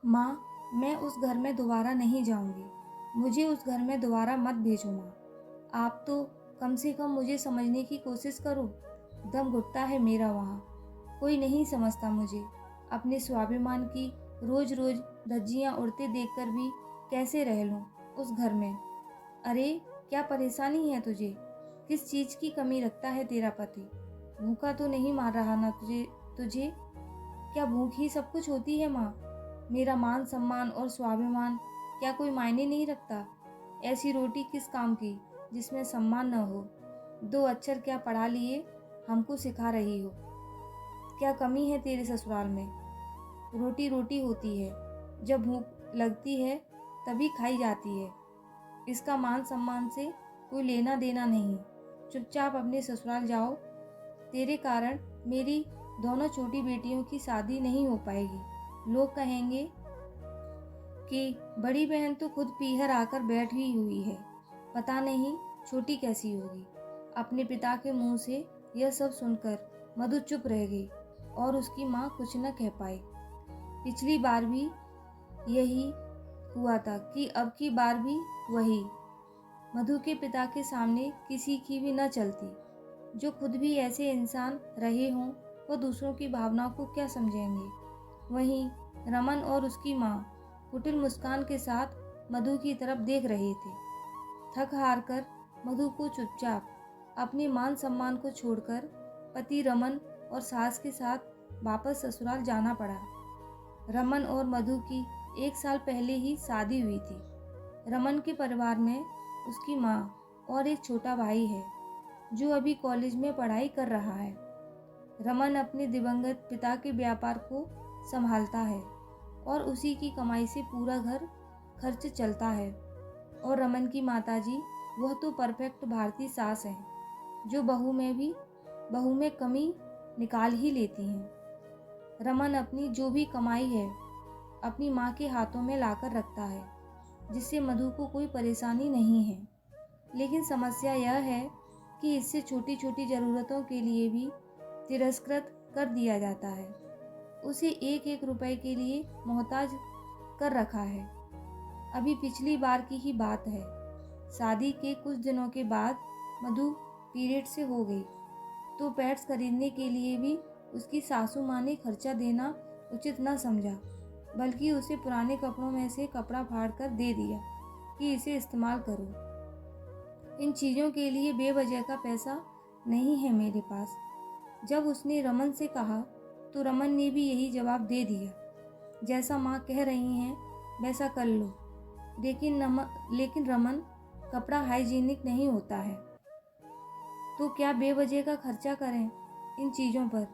माँ, मैं उस घर में दोबारा नहीं जाऊँगी। मुझे उस घर में दोबारा मत भेजो माँ। आप तो कम से कम मुझे समझने की कोशिश करो। दम घुटता है मेरा वहाँ। कोई नहीं समझता मुझे। अपने स्वाभिमान की रोज़-रोज़ धज्जियाँ उड़ते देखकर भी कैसे रह लूँ उस घर में। अरे! क्या परेशानी है तुझे? किस चीज़ की कमी रखता है तेरा पति? भूखा तो नहीं मार रहा ना तुझे तुझे? क्या भूख ही सब कुछ होती है माँ? मेरा मान सम्मान और स्वाभिमान क्या कोई मायने नहीं रखता? ऐसी रोटी किस काम की जिसमें सम्मान न हो? दो अक्षर क्या पढ़ा लिए हमको सिखा रही हो? क्या कमी है तेरे ससुराल में? रोटी रोटी होती है, जब भूख लगती है तभी खाई जाती है। इसका मान सम्मान से कोई लेना देना नहीं। चुपचाप अपने ससुराल जाओ। तेरे कारण मेरी दोनों छोटी बेटियों की शादी नहीं हो पाएगी। लोग कहेंगे कि बड़ी बहन तो खुद पीहर आकर बैठी हुई है, पता नहीं छोटी कैसी होगी। अपने पिता के मुंह से यह सब सुनकर मधु चुप रह गई और उसकी माँ कुछ न कह पाई। पिछली बार भी यही हुआ था कि अब की बार भी वही। मधु के पिता के सामने किसी की भी न चलती। जो खुद भी ऐसे इंसान रहे हों, वो दूसरों की भावनाओं को क्या समझेंगे। वहीं रमन और उसकी माँ कुटिल मुस्कान के साथ मधु की तरफ देख रहे थे। थक हार कर मधु को चुपचाप अपने मान सम्मान को छोड़कर पति रमन और सास के साथ वापस ससुराल जाना पड़ा। रमन और मधु की 1 साल पहले ही शादी हुई थी। रमन के परिवार में उसकी माँ और एक छोटा भाई है जो अभी कॉलेज में पढ़ाई कर रहा है। रमन अपने दिवंगत पिता के व्यापार को संभालता है और उसी की कमाई से पूरा घर खर्च चलता है। और रमन की माताजी वह तो परफेक्ट भारतीय सास हैं जो बहू में कमी निकाल ही लेती हैं। रमन अपनी जो भी कमाई है अपनी माँ के हाथों में लाकर रखता है, जिससे मधु को कोई परेशानी नहीं है। लेकिन समस्या यह है कि इससे छोटी छोटी ज़रूरतों के लिए भी तिरस्कृत कर दिया जाता है। उसे एक एक रुपए के लिए मोहताज कर रखा है। अभी पिछली बार की ही बात है। शादी के कुछ दिनों के बाद मधु पीरियड से हो गई तो पैड्स खरीदने के लिए भी उसकी सासू माँ ने खर्चा देना उचित न समझा, बल्कि उसे पुराने कपड़ों में से कपड़ा फाड़ कर दे दिया कि इसे इस्तेमाल करो। इन चीज़ों के लिए बेवजह का पैसा नहीं है मेरे पास। जब उसने रमन से कहा तो रमन ने भी यही जवाब दे दिया, जैसा माँ कह रही हैं वैसा कर लो। लेकिन रमन, कपड़ा हाइजीनिक नहीं होता है तो क्या बेवजह का खर्चा करें इन चीज़ों पर।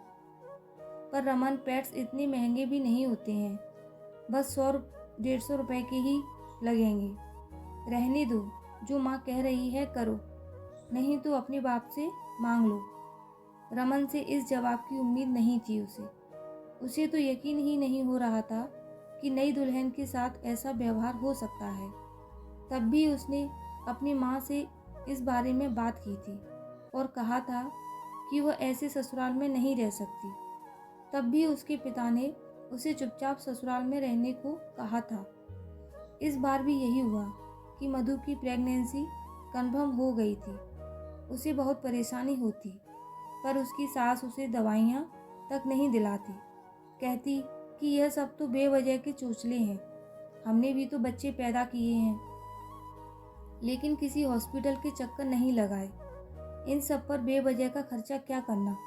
रमन, पैड्स इतने महंगे भी नहीं होते हैं, बस 100-150 रुपए के ही लगेंगे। रहने दो, जो माँ कह रही है करो, नहीं तो अपने बाप से मांग लो। रमन से इस जवाब की उम्मीद नहीं थी उसे तो यकीन ही नहीं हो रहा था कि नई दुल्हन के साथ ऐसा व्यवहार हो सकता है। तब भी उसने अपनी माँ से इस बारे में बात की थी और कहा था कि वह ऐसे ससुराल में नहीं रह सकती। तब भी उसके पिता ने उसे चुपचाप ससुराल में रहने को कहा था। इस बार भी यही हुआ कि मधु की प्रेगनेंसी कंफर्म हो गई थी। उसे बहुत परेशानी होती, पर उसकी सास उसे दवाइयाँ तक नहीं दिलाती। कहती कि यह सब तो बेवजह के चोचले हैं, हमने भी तो बच्चे पैदा किए हैं। लेकिन किसी हॉस्पिटल के चक्कर नहीं लगाए। इन सब पर बेवजह का खर्चा क्या करना।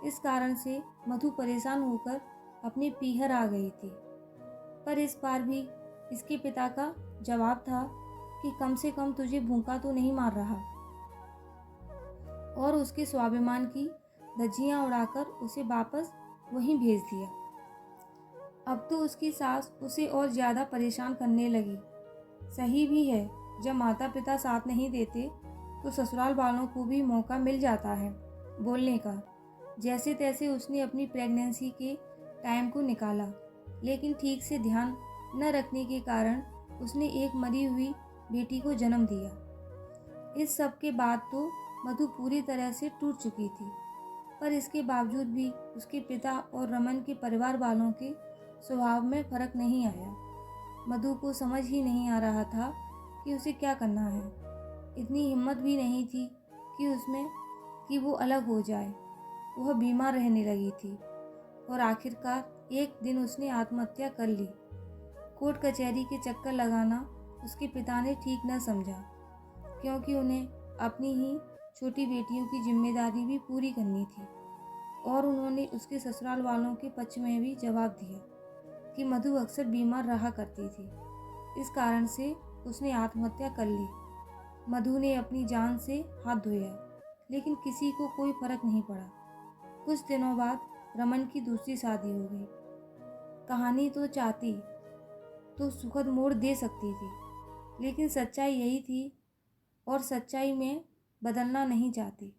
इस कारण से मधु परेशान होकर अपने पीहर आ गई थी। पर इस बार भी इसके पिता का जवाब था कि कम से कम तुझे भूखा तो नहीं मार रहा, और उसके स्वाभिमान की धज्जियां उड़ाकर उसे वापस वहीं भेज दिया। अब तो उसकी सास उसे और ज़्यादा परेशान करने लगी। सही भी है, जब माता पिता साथ नहीं देते तो ससुराल वालों को भी मौका मिल जाता है बोलने का। जैसे तैसे उसने अपनी प्रेगनेंसी के टाइम को निकाला, लेकिन ठीक से ध्यान न रखने के कारण उसने एक मरी हुई बेटी को जन्म दिया। इस सब के बाद तो मधु पूरी तरह से टूट चुकी थी, पर इसके बावजूद भी उसके पिता और रमन के परिवार वालों के स्वभाव में फर्क नहीं आया। मधु को समझ ही नहीं आ रहा था कि उसे क्या करना है। इतनी हिम्मत भी नहीं थी कि उसमें कि वो अलग हो जाए। वह बीमार रहने लगी थी और आखिरकार एक दिन उसने आत्महत्या कर ली। कोर्ट कचहरी के चक्कर लगाना उसके पिता ने ठीक न समझा, क्योंकि उन्हें अपनी ही छोटी बेटियों की जिम्मेदारी भी पूरी करनी थी और उन्होंने उसके ससुराल वालों के पक्ष में भी जवाब दिया कि मधु अक्सर बीमार रहा करती थी, इस कारण से उसने आत्महत्या कर ली। मधु ने अपनी जान से हाथ धोया, लेकिन किसी को कोई फर्क नहीं पड़ा। कुछ दिनों बाद रमन की दूसरी शादी हो गई। कहानी तो चाहती तो सुखद मोड़ दे सकती थी, लेकिन सच्चाई यही थी और सच्चाई में बदलना नहीं चाहती।